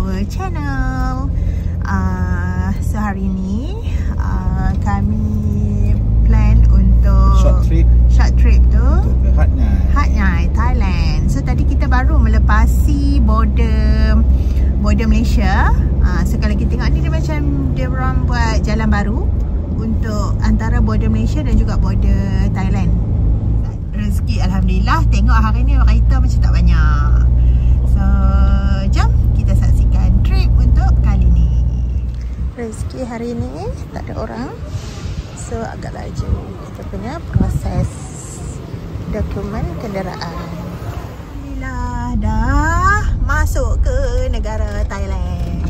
our channel. So hari ni kami plan untuk short trip tu untuk ke Hat Yai, Thailand. So tadi kita baru melepasi border Malaysia. So kalau kita tengok ni dia macam dia orang buat jalan baru untuk antara border Malaysia dan juga border Thailand. Rezeki alhamdulillah, tengok hari ni kereta macam tak banyak. So jom kita saksikan trip untuk kali ni. Rezeki hari ni tak ada orang, so agak laju kita punya proses dokumen kenderaan. Alhamdulillah dah masuk ke negara Thailand.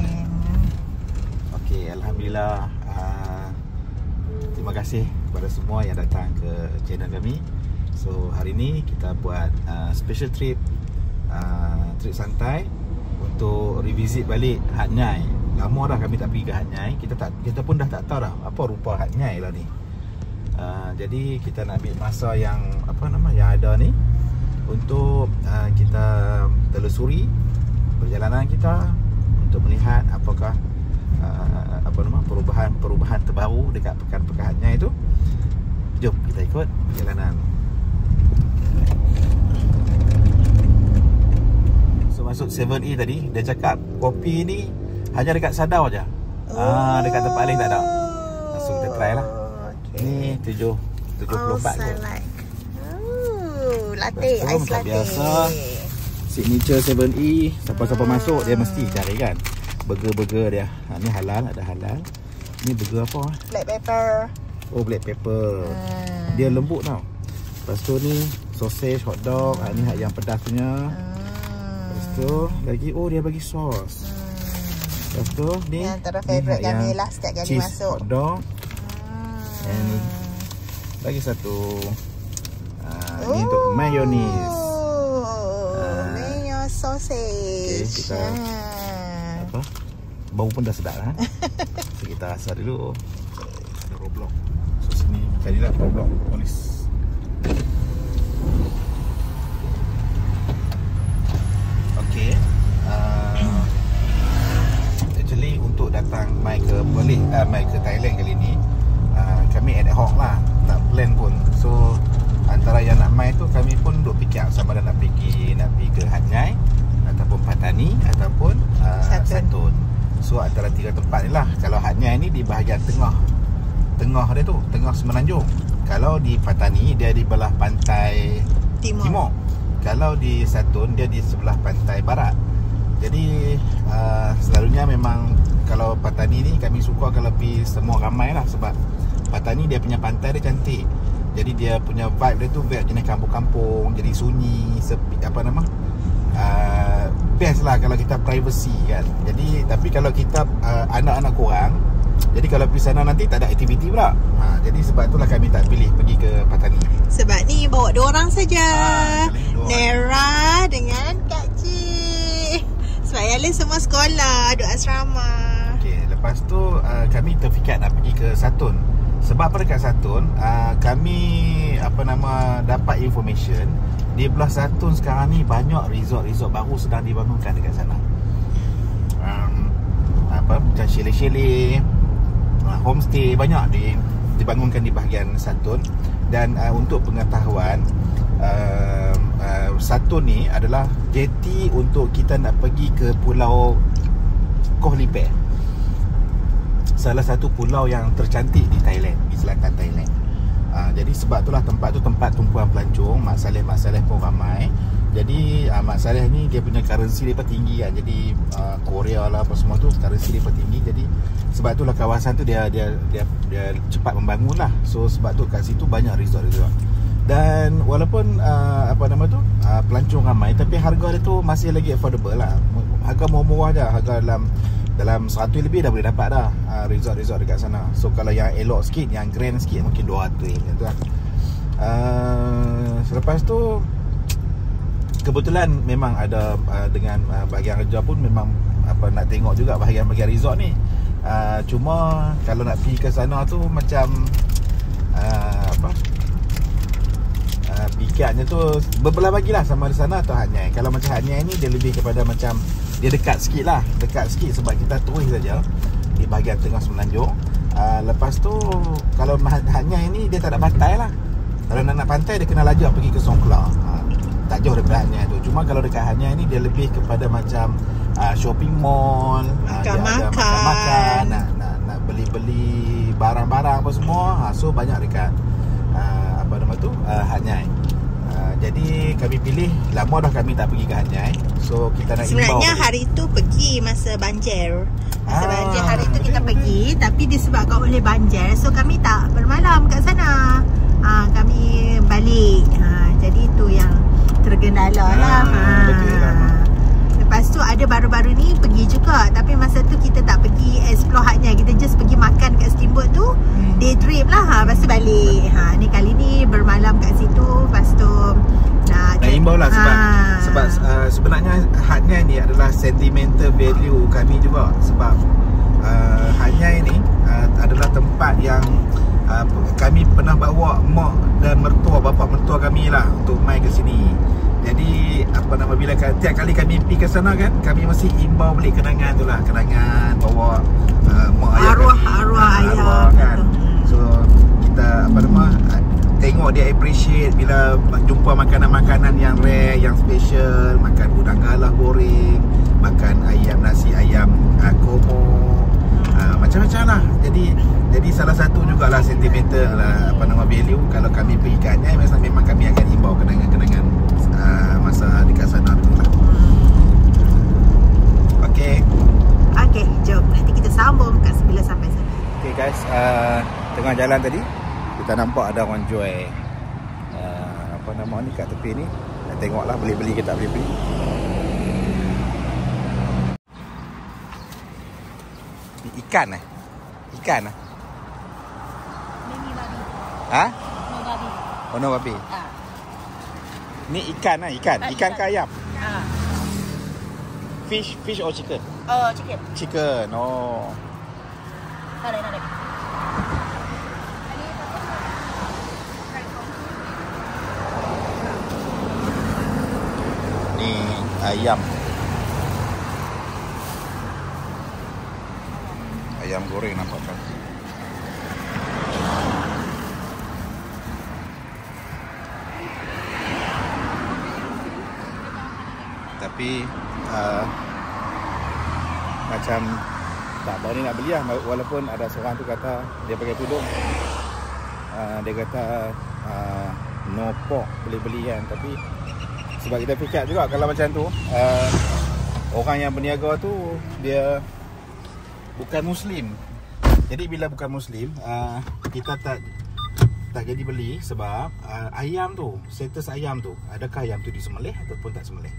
Okey, alhamdulillah. Terima kasih kepada semua yang datang ke channel kami. So hari ni kita buat special trip santai untuk revisit balik Hat Yai. Lama dah kami tak pergi ke Hat Yai. Kita pun dah tak tahu dah apa rupa Hat Yai lah ni. Jadi kita nak ambil masa yang yang ada ni untuk kita telusuri perjalanan kita untuk melihat apakah perubahan terbaru dekat pekan-pekan Hat Yai tu. Jom kita ikut perjalanan. So masuk 7E tadi, dia cakap kopi ni hanya dekat Sadao je. Dekat tempat lain tak ada. Langsung kita try lah. Ni 74 kot. Latte, ice latte. Biasa signature 7E, siapa-siapa masuk dia mesti cari kan. Burger dia. Ni halal, ada halal. Ni burger apa? Black pepper. Oh, black pepper. Dia lembut tau. Lepas tu ni sausage, hot dog. Ni yang pedas punya. Lepas tu lagi, dia bagi sos. Lepas tu ni antara favourite kami lah setiap kali cheese masuk. Hot dog. And lagi satu ni untuk mayonnaise. Mayo sausage. Okay, kita bau pun dah sedap lah. So kita rasa dulu. Ada Roblox. So sini carilah Roblox polis. Okay. Actually untuk datang mai ke Thailand kali ni, kami ad hoc lah, tak plan pun. So antara yang nak mai tu kami pun duk fikir sama ada nak pergi ke Hat Yai ataupun Patani ataupun Satun. So antara tiga tempat ni lah. Kalau Hat Yai ni di bahagian tengah dia tu, tengah Semenanjung. Kalau di Patani dia di belah pantai timur. Kalau di Satun dia di sebelah pantai barat. Jadi selalunya memang kalau Patani ni kami suka kalau pergi semua ramai lah, sebab Patani dia punya pantai dia cantik. Jadi dia punya vibe dia tu vibe jenis kampung-kampung, jadi sunyi, sepi, best lah kalau kita privacy kan. Jadi tapi kalau kita anak-anak kurang, jadi kalau pergi sana nanti tak ada aktiviti pula. Jadi sebab itulah kami tak pilih pergi ke Patani. Sebab ni bawa 2 orang saja. Nera dengan Kak Cik. Sebab yang lain semua sekolah, duduk asrama. Okay, lepas tu kami terfikir nak pergi ke Satun. Sebab pada dekat Satun kami dapat information di belah Satun sekarang ni banyak resort baru sedang dibangunkan dekat sana. Macam chalet, homestay banyak dibangunkan di bahagian Satun. Dan untuk pengetahuan, Satun ni adalah jeti untuk kita nak pergi ke Pulau Koh Lipe, salah satu pulau yang tercantik di Thailand, di selatan Thailand. Jadi sebab itulah tempat tu tempat tumpuan pelancong. Mak Saleh pun ramai. Jadi Mak Saleh ni dia punya currency dia tinggi kan. Jadi Korea lah apa semua tu currency dia tinggi. Jadi sebab itulah kawasan tu dia cepat membangun lah. So sebab tu kat situ banyak resort. Dan walaupun pelancong ramai, tapi harga dia tu masih lagi affordable lah. Harga murah-murah je. Harga dalam 100 lebih dah boleh dapat dah resort dekat sana. So kalau yang elok sikit, yang grand sikit mungkin 200 macam tu lah. Selepas tu kebetulan memang ada dengan bahagian kerja pun memang nak tengok juga bahagian-bahagian resort ni. Cuma kalau nak pergi ke sana tu macam fikirnya tu berbelah bagilah sama di sana atau Hat Yai. Kalau macam Hat Yai ni dia lebih kepada macam dia dekat sikit lah. Dekat sikit sebab kita terus saja di bahagian tengah Semenanjung. Lepas tu kalau Hanyai ni dia tak ada pantai lah. Kalau nak pantai dia kena lajak pergi ke Songkhla. Tak jauh daripada Hanyai tu. Cuma kalau dekat Hanyai ni dia lebih kepada macam shopping mall, makan-makan, nak beli-beli barang-barang apa semua. So banyak dekat apa nama tu, Hanyai. Jadi kami pilih, lama dah kami tak pergi ke Hanyai. So kita nak sebenarnya hari tu pergi masa banjir. Masa banjir hari tu kita pergi, tapi disebabkan oleh banjir, so kami tak bermalam kat sana. Kami balik. Jadi tu yang tergendala lah. Betul lah. Lepas tu ada baru-baru ni pergi juga, tapi masa tu kita tak pergi explore Hanyai. Kita just pergi makan kat steamboat tu, day trip lah. Lepas tu balik. Ni kali ni bermalam kat situ. Lepas tu nak imbau lah sebab sebenarnya Hanyai ni adalah sentimental value kami juga. Sebab Hanyai ni adalah tempat yang kami pernah bawa mak dan mertua, bapa mertua kami lah untuk main ke sini. Jadi apa nama, bila tiap kali kami pergi ke sana kan, kami mesti imbau balik kenangan tu lah. Kenangan bawa mak ayah arwah ayah kan. So kita apa nama, tengok dia appreciate bila jumpa makanan-makanan yang rare, yang special. Makan udang galah goreng, makan ayam, nasi ayam komo, macam-macam lah. Jadi salah satu jugalah sentimental lah, apa nama, value. Kalau kami pergi ke Hanyai, memang kami akan imbau kenangan-kenangan masa dekat sana dulu lah. Okay, jom nanti kita sambung kat bila sampai sana. Okay guys, tengah jalan tadi kita nampak ada orang jual apa nama ni kat tepi ni. Nak tengoklah boleh beli ke tak boleh beli. Ikan Ikan Ini babi. Ha? No babi. Oh, no babi. Ni ikan lah, ikan ke ayam? Fish or chicken? Chicken. Chicken, oh. Narik. Ni ayam. Ayam goreng nampak cantik. Tapi macam tak berani nak beli lah. Walaupun ada seorang tu kata dia pakai tudung, dia kata no pork, boleh beli kan. Tapi sebab kita fikir juga kalau macam tu, orang yang berniaga tu dia bukan Muslim. Jadi bila bukan Muslim, kita tak jadi beli. Sebab ayam tu, status ayam tu, adakah ayam tu disembelih ataupun tak sembelih.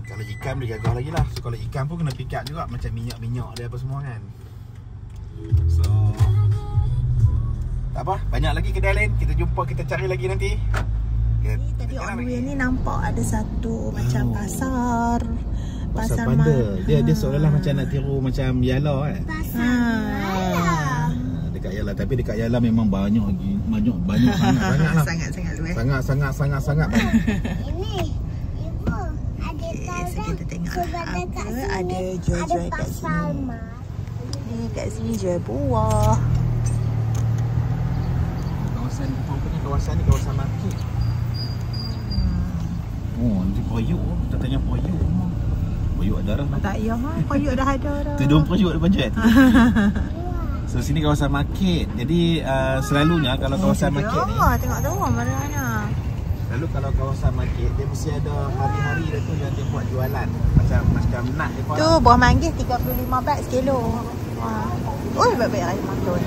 Kalau ikan boleh gagah lagi lah. So kalau ikan pun kena fikir juga, macam minyak-minyak dia apa semua kan. So tak apa, banyak lagi kedai lain. Kita jumpa, kita cari lagi nanti. Tadi on the way ni nampak ada satu macam pasar bandar. Dia seolah-olah macam nak tiru macam Yala kan. Dekat Yala, tapi dekat Yala memang banyak sangat banyak. Ini ibu ada so kita tengok apa ada jual-jual kat sini. Ni kat sini jual buah. Kawasan ni kawasan market. Oh, ni payuk. Kita tanya payuk. Payuk ada dah. Tak payah ha, payuk dah ada dah. Tudung payuk depan jet. So sini kawasan market. Jadi selalunya kalau kawasan market ni, tengok tu mana-mana. lalu kalau kawasan market dia mesti ada hari-hari dia tu yang dia buat jualan. Macam nut dia buat. Tu buah manggis 35 baht sekilo. Wah. Oi, baik-baik ayam makan tuan.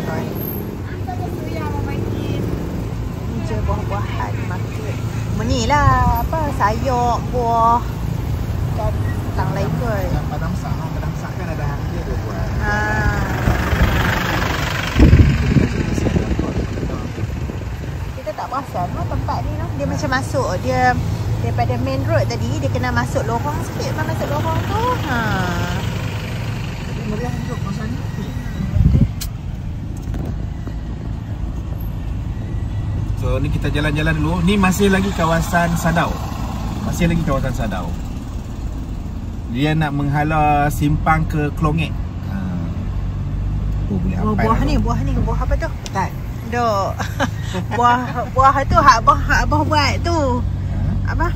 Ni je buah-buahan market. Ni lah apa, sayur, buah dan tang lain kot. Padang sak kan ada harga dia buat. Kita tak perasan tempat ni lah. Dia macam masuk, dia daripada main road tadi dia kena masuk lorong sikit. Masuk lorong tu. Meriah hidup masa ni. So ni kita jalan-jalan dulu. Ni masih lagi kawasan Sadau. Dia nak menghala simpang ke Klongek. Boleh Oh, hafal buah ni, buah apa tu? Tak. Dok. buah tu hak abah buat tu. Apa?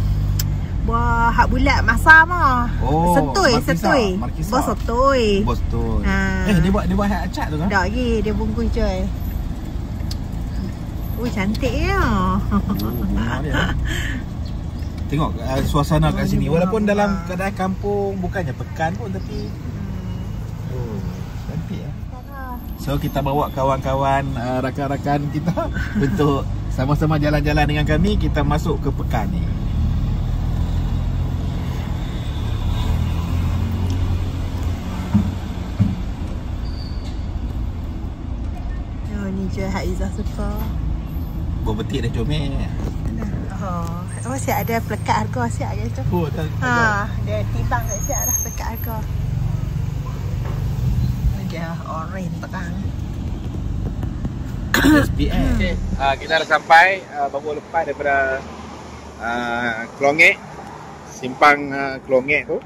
Buah hak bulat masam ah. Oh, setui. Markisa. Bos setui. Bos tu. Dia buat hak acak tu kan? Tak lagi, dia bungkus coy. Cantik ya. Bunga dia. Tengok suasana kat sini. Walaupun dalam keadaan kampung, bukannya pekan pun, tapi cantik ya. So kita bawa kawan-kawan, rakan-rakan kita untuk sama-sama jalan-jalan dengan kami. Kita masuk ke pekan ni. Oh, ni je Hak Izzah suka. Berbetik dan comel. Oh, siap ada plekat harga siap je tu. Oh, dia timbang kat siap dah plekat harga. Dia orange terang. SPM. Okay. Kita dah sampai baru lepas daripada Klongek, simpang Klongek tu.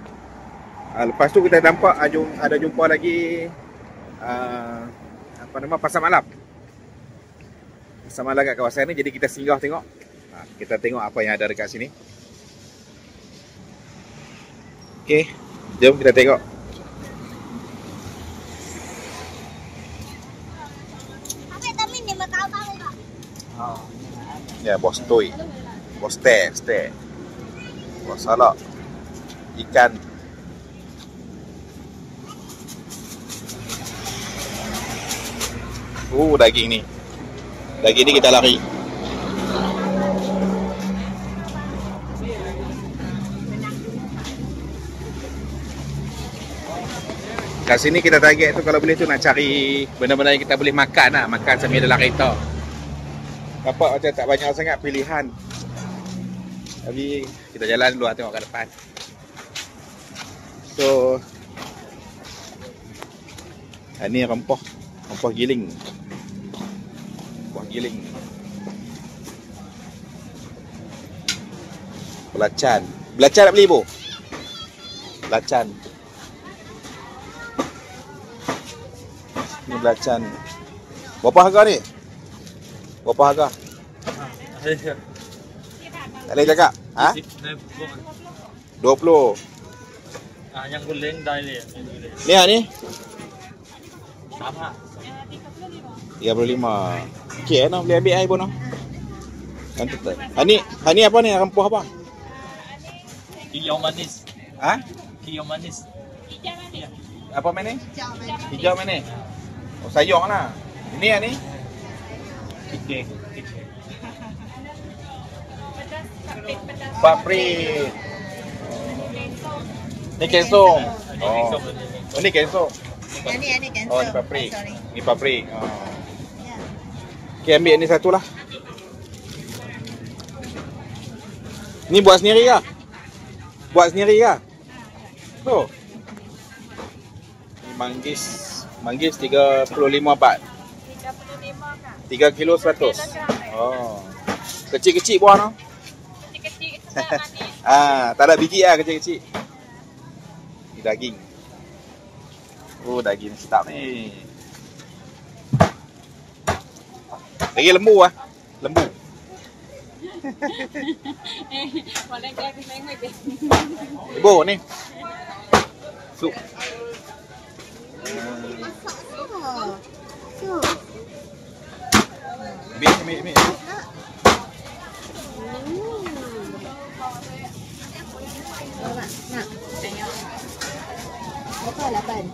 Lepas tu kita nampak ada jumpa lagi pasar malam. Pasar malam kat kawasan ni, jadi kita singgah tengok. Kita tengok apa yang ada dekat sini. Okey, jom kita tengok. Ya, bos toy. Bos teh. Bos salak. Ikan. Daging ni. Daging ni kita lari. Kat sini kita target tu kalau boleh tu nak cari benda-benda yang kita boleh makan lah. Makan sambil dalam kereta. Nampak macam tak banyak sangat pilihan. Tapi kita jalan dulu lah, tengok kat depan. So ni rempah. Rempah giling. Rempah giling. Belacan. Belacan nak beli, Bu? Belacan. Ni belacan. Berapa harga ni? Berapa harga? Tak boleh cakap? Ha? 20. Yang guling dah ni. Ni? Sama. 35. Okey, nak boleh ambil air pun noh. Ni apa ni? Rempah apa? Hijau manis. Ha? Hijau manis. Apa mana? Hijau mana? Oh, sayang lah. Ini ni? Kicik. Papri. Ni kensong. Oh, ni kensong. Ni cancel. Oh, ni papri. Sorry. Ni papri. Okey, ambil ni satu lah. Ni buat sendiri ke? Buat sendiri ke? Tu. Manggis 35 baht. 3 kilo 100. Oh. Kecil-kecil buah no? Kecil-kecil sedap manis. Tak ada biji lah, kecil-kecil. Ni daging. Oh, daging sedap ni. Daging lembu lah. Lembu. Ibu ni. Sup. Ambil. Berapa? 8.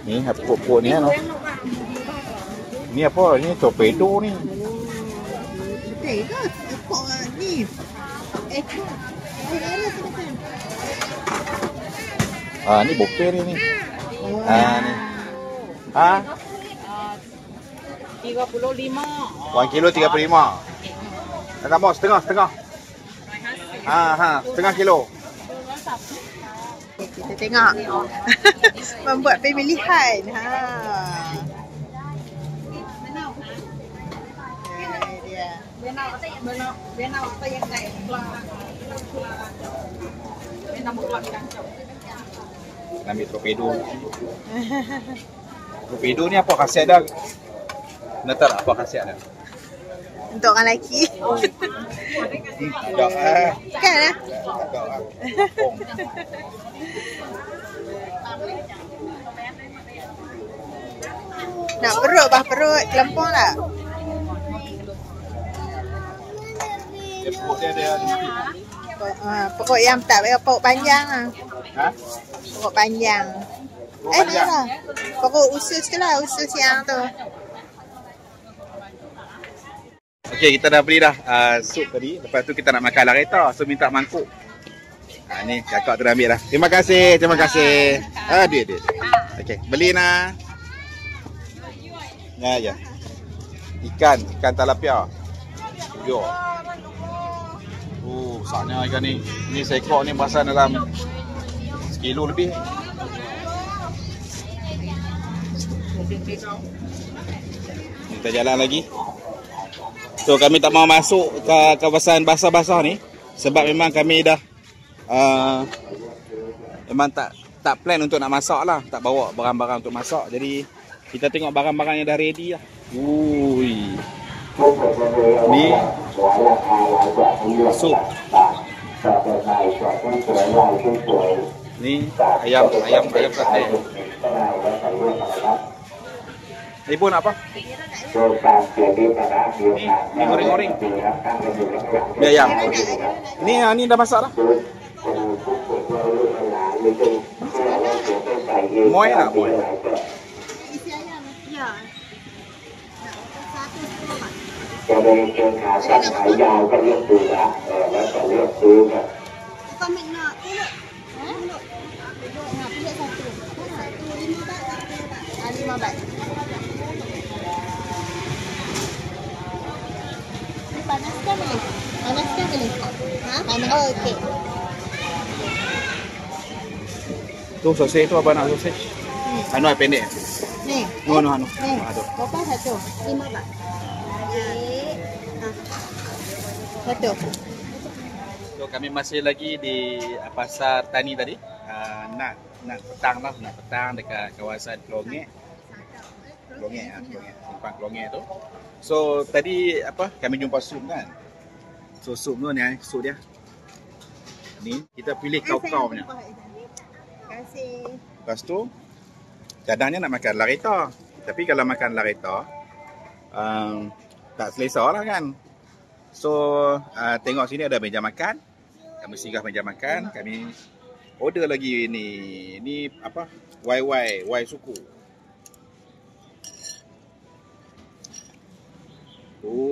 Ni pokok ni no. Ni apa? Ni torpedo ni. Betul ke? Ekor ni. Ekor. Ni bokeh ni. Ni. 35. 1 kilo 35. Tak mau setengah. Setengah kilo. Kita tengok. Membuat pemilihan. Dia. Ambil torpedo. Torpedo ni apa khasiat dah? Nak tahu apa khasiat dah? Untuk orang lelaki. Tak ah. Kan lah? Tak ah. Nak perut, bah perut kelempong tak? Dia perut dia ada sikit. Perut yang tak payah perut panjang lah. Ha? Perut panjang. Perut panjang. Lah. Perut usus tu lah, usus yang tu. Okey, kita dah beli dah sup tadi. Lepas tu kita nak makan lareta. So minta mangkuk. Ni kakak tu dah ambil dah. Terima kasih, terima kasih. Dia. Okey, beli nah. Ya. Ikan tilapia. Yo. Besarnya ikan ni. Ni seekor ni berasa dalam 1 kilo lebih. Kita jalan lagi. So kami tak mau masuk ke kawasan basah-basah ni sebab memang kami dah memang tak plan untuk nak masak lah, tak bawa barang-barang untuk masak. Jadi kita tengok barang-barang yang dah ready lah. Ui. Ni sup. Ni ayam sate. Ibu nak apa? Ni goreng-goreng. Ni ayam. Ni dah masak dah. Moy tak moy? Panaskan boleh? Panaskan boleh? Ha? Panas. Oh, okey. Tu sausage tu apa nak sausage? Anu yang pendek. Ni. Anu. Ni. Aduh. Berapa satu? 5 baht. Okey. Satu. So kami masih lagi di pasar tani tadi. Nak petang dekat kawasan Klongek. Simpang Klongek tu. So tadi kami jumpa sup kan. So sup tu ni sup dia. Ni kita pilih kau-kau punya. Terima kasih. Lepas tu cadangnya nak makan lareta. Tapi kalau makan lareta tak selesa lah kan. So tengok sini ada meja makan. Kami singgah meja makan. Kami order lagi ni. Ni apa? Y suku.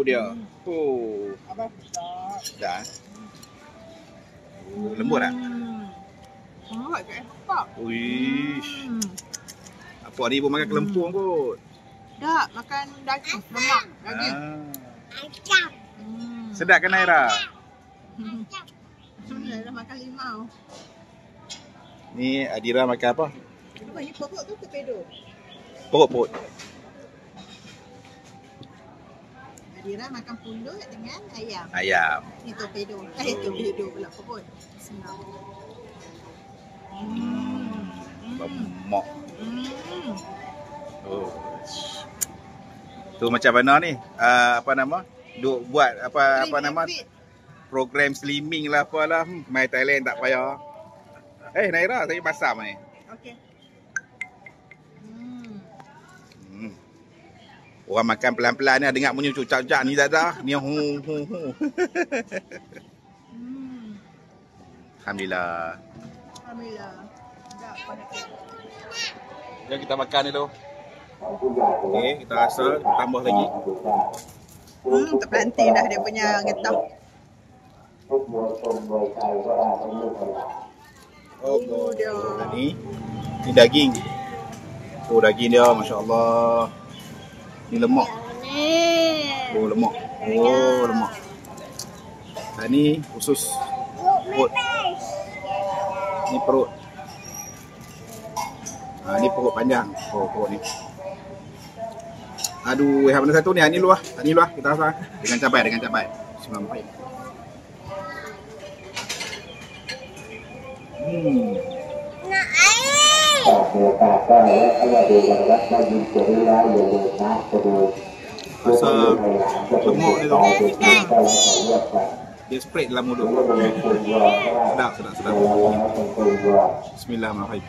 Dia. Apa? Dah. Lembut tak? Lembut ke apa? Uish. Apa ni pun makan kelempung kot. Tak, makan daging, lemak daging. Sedap kan Naira? Dah makan limau. Ni Adira makan apa? Ni perut tu torpedo. Perut. Adira makan pulut dengan ayam. Ayam. Ni torpedo. Torpedo pula perut. Senang. Lemak. Tu macam mana ni? Apa nama? Duk buat apa nama? Program slimming lah apalah. Mai Thailand tak payah. Naira, saya pasam ni. Okey. Orang makan pelan-pelan ni dengar bunyi cucak-cucak ni dah. Ni hu. Alhamdulillah. Jom kita makan dulu. Okey, kita rasa tambah lagi. Terpelanting dah dia punya getah. Dia. Ni daging. Daging dia, masya-Allah. Ni lemak. Lemak. Lemak. Ni usus perut. Ni perut. Ni perut panjang. Perut ni. Aduh, yang mana satu ni? Ni luah. Kita rasa dengan cabai. Sampai. Rasa lemuk dia tu. Dia spread dalam mulut. Sedap. Bismillahirrahmanirrahim.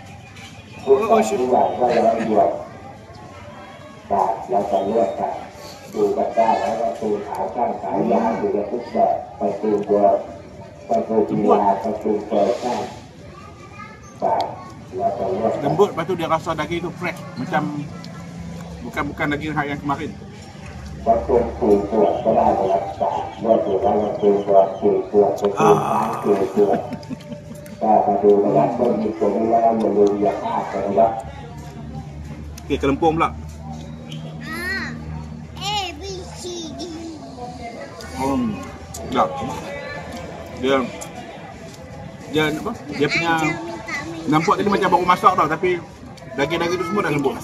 Oh, shit. แล้วจะเลือกกันดูกันได้แล้วก็ตูนขาสั้นขายาวดูกันทุกแบบไปตูนตัวไปตูนกีฬาไปตูนแฟชั่นแล้วจะเลือก lembut, lepas tu dia rasa daging tu fresh macam bukan daging hak yang kemarin. ว่าตูนตูนตัวก็ได้แล้วว่าตูนแล้วตูนตัวตูนตัวไปตูนขาตูนตัวแต่มาดูนะครับคนมีตัวนี้แล้วอย่าลืมอย่าพลาดนะครับOkey, kelempung pula. Sedap. Dia apa? Dia punya nampak tadi macam baru masak tau, tapi daging-daging tu semua dah lembut.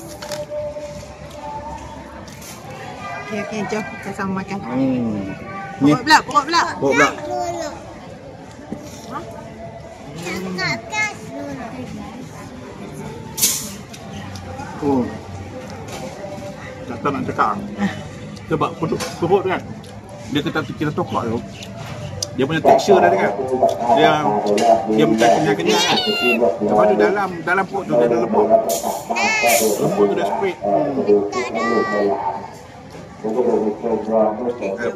Okey, jom kita sama makan. Ni. Pokok pula. Oh. Tak nak cakap. Sebab perut tu kan. Dia kita tokok tu. Dia punya tekstur dia kan. Dia macam kenyang-kenyang kan. Lepas tu dalam perut tu dia ada lembut. Lembut tu dah spread.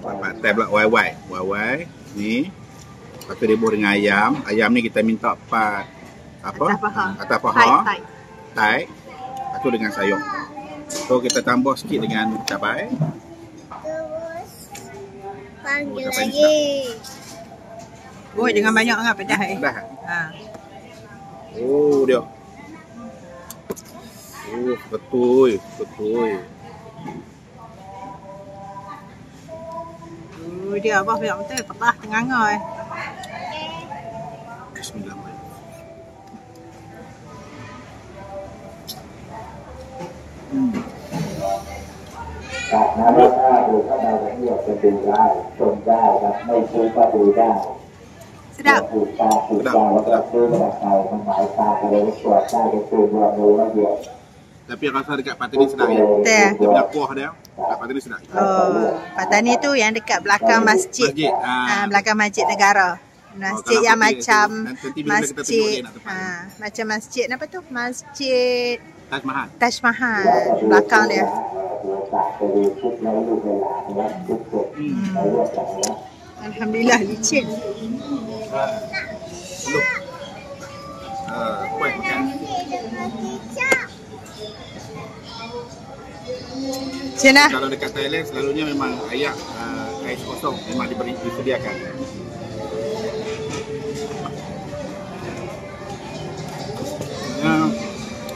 Pakai pula YY. Ni. Lepas tu dia buat dengan ayam. Ayam ni kita minta part apa? Atas paha. Thai. Lepas tu dengan sayur. So kita tambah sikit dengan cabai. Panggil lagi. Oh, jangan banyak sangat pedas Dah. Oh, dia. Oh, betul. Oh, dia abah biar betul pedas tengah-tengah Bismillahirrahmanirrahim. Sedap. Tapi rasa dekat Patani sedap ya. Dia punya kuah dia. Dekat Patani sedap. Oh, Patani tu yang dekat belakang masjid. Belakang masjid negara. Masjid yang macam masjid. Macam masjid apa tu? Masjid Taj Mahal. Belakang dia. Alhamdulillah licin. Kuat makan. Cina. Kalau dekat Thailand selalunya memang ayak ais kosong memang disediakan.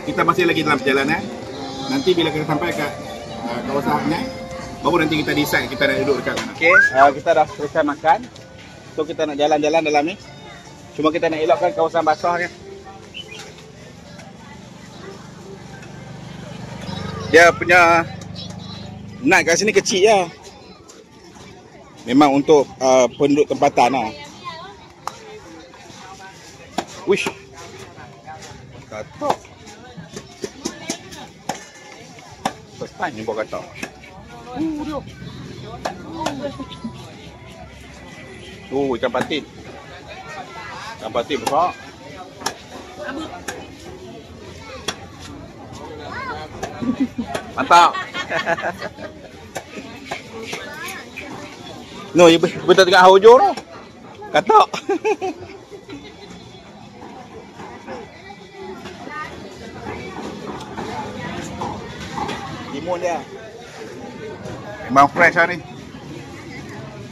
Kita masih lagi dalam perjalanan. Nanti bila kita sampai kat kawasan ni, baru nanti kita decide kita nak duduk dekat mana. Okey, kita dah selesai makan. So kita nak jalan-jalan dalam ni. Cuma kita nak elakkan kawasan basah kan. Dia punya night kat sini kecil je. Memang untuk penduduk tempatan lah. Wish. Katok. First time ni buat katok. Dia. Ikan patin. Ikan patin besar. Mantap. No, betul tengah hojo tu. Katok. Timun dia. Memang fresh lah ni.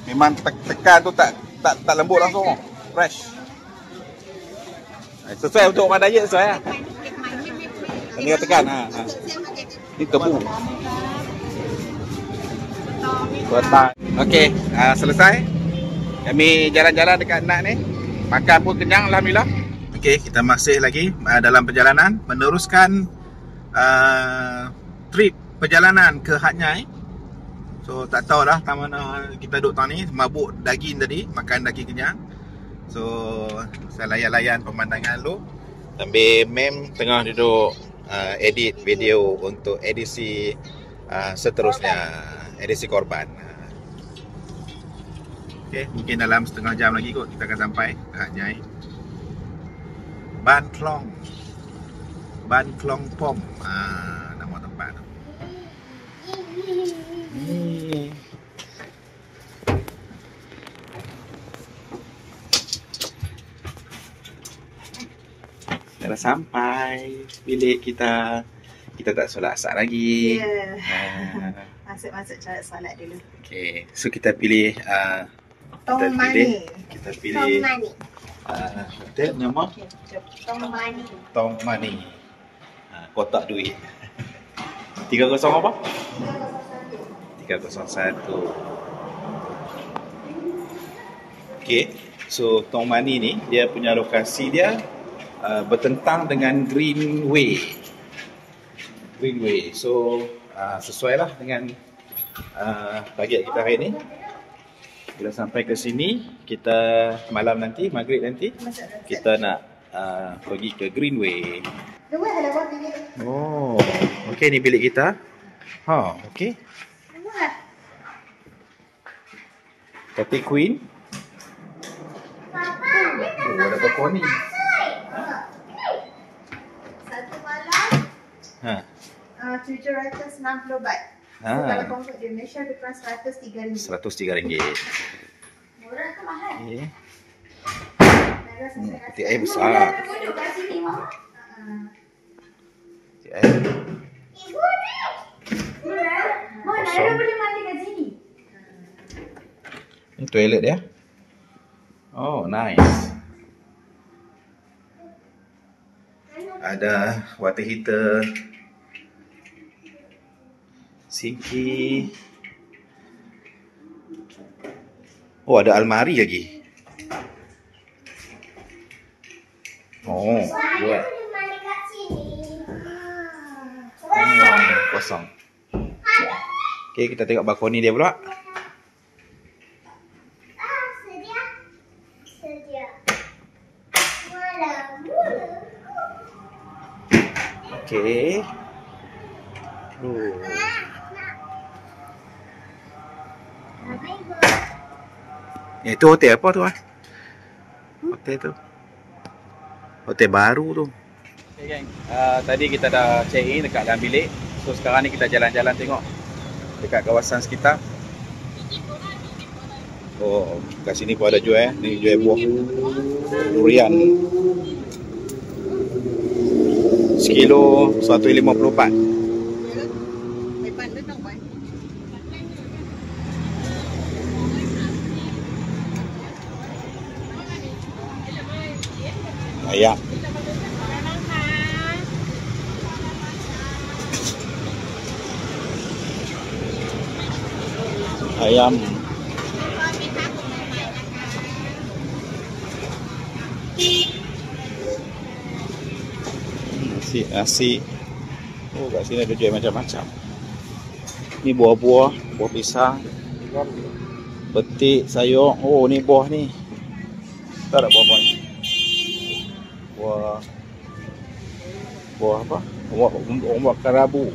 Memang tekan tu tak lembut langsung. Fresh. Sesuai untuk orang diet sesuai lah. Ini tekan Ini tebu. Betul. Okey, selesai. Kami jalan-jalan dekat Nak ni. Makan pun kenyang alhamdulillah. Okey, kita masih lagi dalam perjalanan meneruskan trip perjalanan ke Hat Yai. So tak tahulah tak mana kita duduk tahun ni. Mabuk daging tadi, makan daging kenyang. So saya layan-layan pemandangan dulu. Sambil mem tengah duduk edit video untuk edisi seterusnya, edisi korban. Okay, mungkin dalam setengah jam lagi kot kita akan sampai ke Nyai. Ban Klong Pom, nama tempat tu. Dah sampai bilik kita. Kita tak solat asar lagi. Masuk solat solat dulu. Okay, so kita pilih Tong Mani. Kita pilih hotel nama Tong Mani. Kotak duit. 30 apa? 301. Okay, so Tong Mani ni dia punya lokasi dia bertentang dengan Greenway. So sesuai lah dengan target kita hari ni. Bila sampai ke sini, kita malam nanti, maghrib nanti, kita nak pergi ke Greenway. Oh, okey, ni bilik kita. Okey. Tapi Queen. Oh, ada balkon ni. Satu malam 760 baht. So, kalau convert di Malaysia lebih kurang RM103. RM103. Murah ke mahal? Okay. Peti air besar. Duduk kat sini, Mama. Peti air. Ibu ni. Mana ada boleh mandi kat sini? Ini toilet dia. Oh, nice. Ada water heater. Sinki. Oh, ada almari lagi. Oh, buat. Kosong. Okay, kita tengok balkoni dia pula. Okay. Itu hotel apa tu? Hotel tu. Hotel baru tu. Okay, gang. Tadi kita dah check in dekat dalam bilik. So sekarang ni kita jalan-jalan tengok dekat kawasan sekitar. Oh, kat sini pun ada jual. Ni jual buah durian. Sekilo 154. Ayam. Ayam. Nasi. Oh, kat sini ada jual macam-macam. Ni buah-buah, buah pisang, betik, sayur. Oh, ni buah ni. Tak ada buah-buah ni. Buah apa? Buah karabu.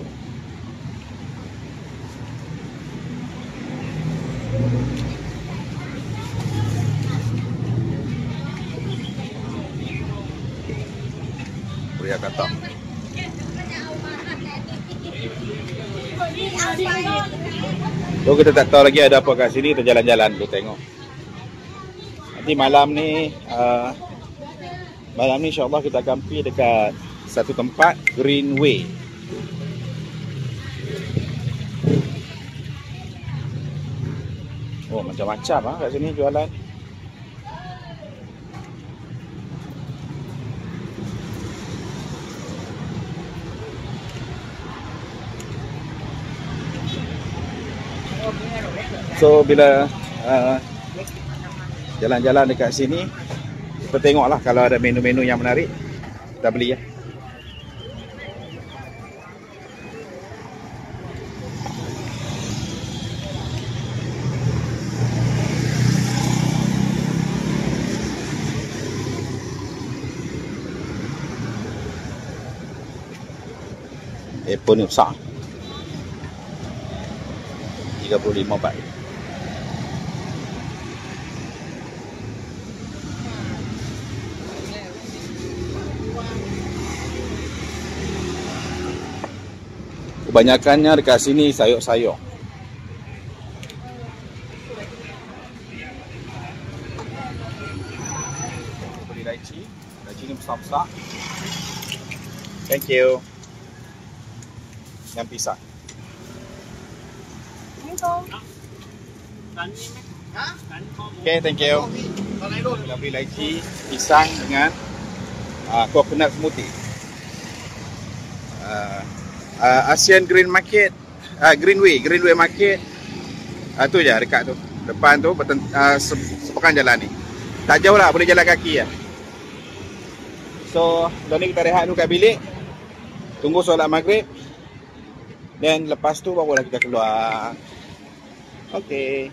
Pria kata. So kita tak tahu lagi ada apa kat sini, kita jalan-jalan dulu tengok. Nanti malam ni insya-Allah kita akan pergi dekat satu tempat Greenway. Oh, macam-macam kat sini jualan. So bila jalan-jalan dekat sini, kita tengoklah kalau ada menu-menu yang menarik, kita beli ya. Apple ni besar. 35 baht. Kebanyakannya dekat sini sayur-sayur. Beli lychee. Lychee ni besar-besar. Thank you. Yang pisang. Okay, thank you. Kita beli lychee, pisang dengan coconut smoothie. Asian Green Market, Greenway Market. Tu je dekat tu. Depan tu sepakan jalan ni. Tak jauh lah, boleh jalan kaki lah. So, dah ni kita rehat dulu kat bilik. Tunggu solat maghrib. Dan lepas tu barulah kita keluar. Okay.